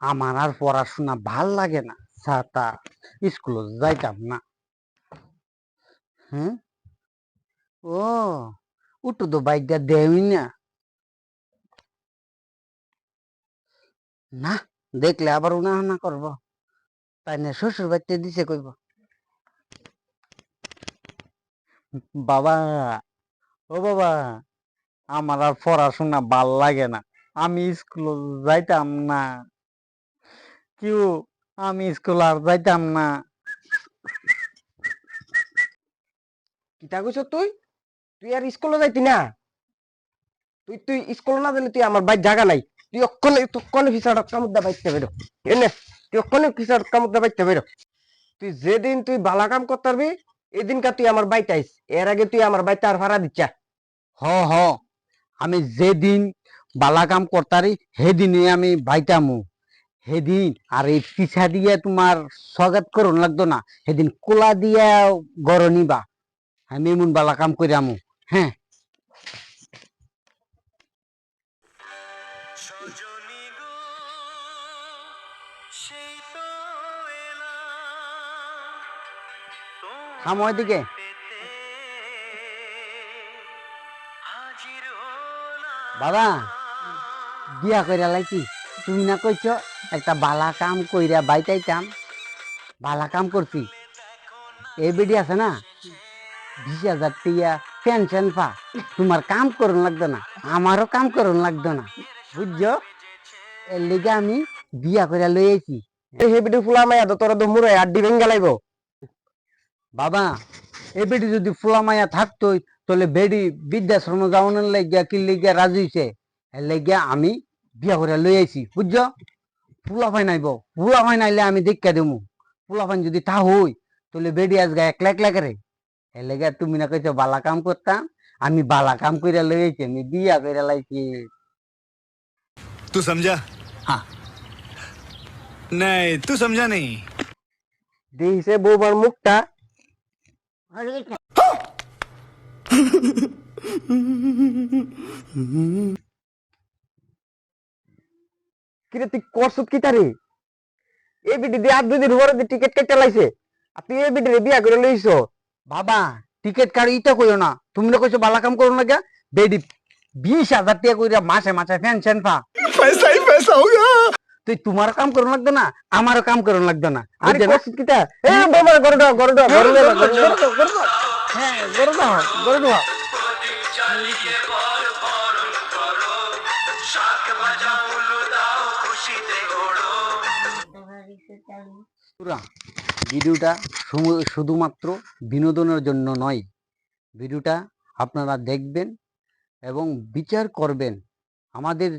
আমার আর পড়াশোনা ভাল লাগে না, ছাতা স্কুলে যাইতাম না। হ্যাঁ, ও উঠো তো বাইকটা দেওই না। না, দেখলে আবার উনাহানা করব, তাই না? শ্বশুর বাড়িতে দিছে কইব। বাবা, ও বাবা, আমার আর পড়াশোনা ভাল লাগে না, আমি স্কুলে যাইতাম না। কেউ, আমি স্কুল আর যাইতাম না। কিতা কইছ তুই? তুই আর স্কুলে যাইতি না? তুই তুই স্কুল না দিলে তুই আমার বাইর জায়গা নাই। তুই অক্ষণে ফিসাড় কামুদ্দা বাইতে বেরো। এনে তুই অক্ষণে ফিসাড় কামুদ্দা বাইতে বেরো। তুই যেদিন তুই বালা কাম করতে পারবি এদিনকা তুই আমার বাইতে আইস। এর আগে তুই আমার বাইতে আর ভাড়া দিচ্ছা। হ হ, আমি যেদিন বালা কাম করতারি সেদিনই আমি বাইতামু। সেদিন আর এই পিছা দিয়ে তোমার স্বাগত করুন লাগতো না, সেদিন কোলা দিয়া গড় নিবা। আমি এমন বালা কাম কইরামু। হ্যাঁ, থামো এদিকে। বাবা, বিয়া কইরা লাইছি, তুমি না কইছ একটা বালা কাম কইরা বাইতাইতাম। বালা কাম করছি। এই বেডি আছে না, 20,000 টিয়া পেনশন পা। তোমার কাম করুন লাগতো না, আমারও কাম করুন লাগতো না, বুঝছো? এর লিগে আমি বিয়া কইরা লই আইছি। এই হেবিটি ফুলা মাইয়া তো তোরা তো মুড়ে আড্ডি ভেঙ্গে লাইব। বাবা, এই বেডি যদি ফুলা মাইয়া থাকতোই তাহলে বেডি বৃদ্ধাশ্রমে যাওয়ানোর লাগিয়া কি লিগিয়া রাজি হইছে। এর লাগিয়া আমি বিয়া করে লই আইছি, বুঝছো? ফুলা ভাই নাইব, ফুলা ভাই নাইলে আমি দেখা দেবো। ফুলা ভাই যদি তা হই তাহলে বেডি আজগা একলা একলা করে। এর লাগিয়া তুমি না কইছো বালা কাম করতাম, আমি বালা কাম কইরা লই আইছি, আমি বিয়া কইরা লাইছি। तू समझा? হ্যাঁ, नहीं, तू समझा नहीं। দিছে বৌমার মুখটা। কিরে তুই করছত কিতা রে? এই বিটি দিয়ে আর 2 দিন পরে টিকিট কেটে লাইছে। আর তুই এই বিটি বিয়া করে লইছ। বাবা, টিকিট কার ইটা কইও না, তুমি না কইছো বালা কাম করো না কে? বেডি 20,000 টাকা কইরা মাসে মাসে পেনশন পা। पैसा ही पैसा होगा। তুই তোমার কাম করুন লাগতো না, আমারও কাম করুন লাগতো না, আরে বুঝছো না? করছত কিতা? এ বৌমার গরু দাও গরু দাও গরু দাও গরু দাও। হ্যাঁ, গরু দাও, গরু দাও। পুরা ভিডিওটা শুধুমাত্র বিনোদনের জন্য নয়, ভিডিওটা আপনারা দেখবেন এবং বিচার করবেন। আমাদের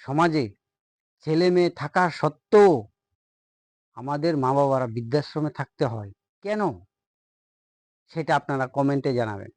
সমাজে ছেলে মেয়ে থাকা সত্ত্বেও আমাদের মা বাবারা বৃদ্ধাশ্রমে থাকতে হয় কেন, সেটা আপনারা কমেন্টে জানাবেন।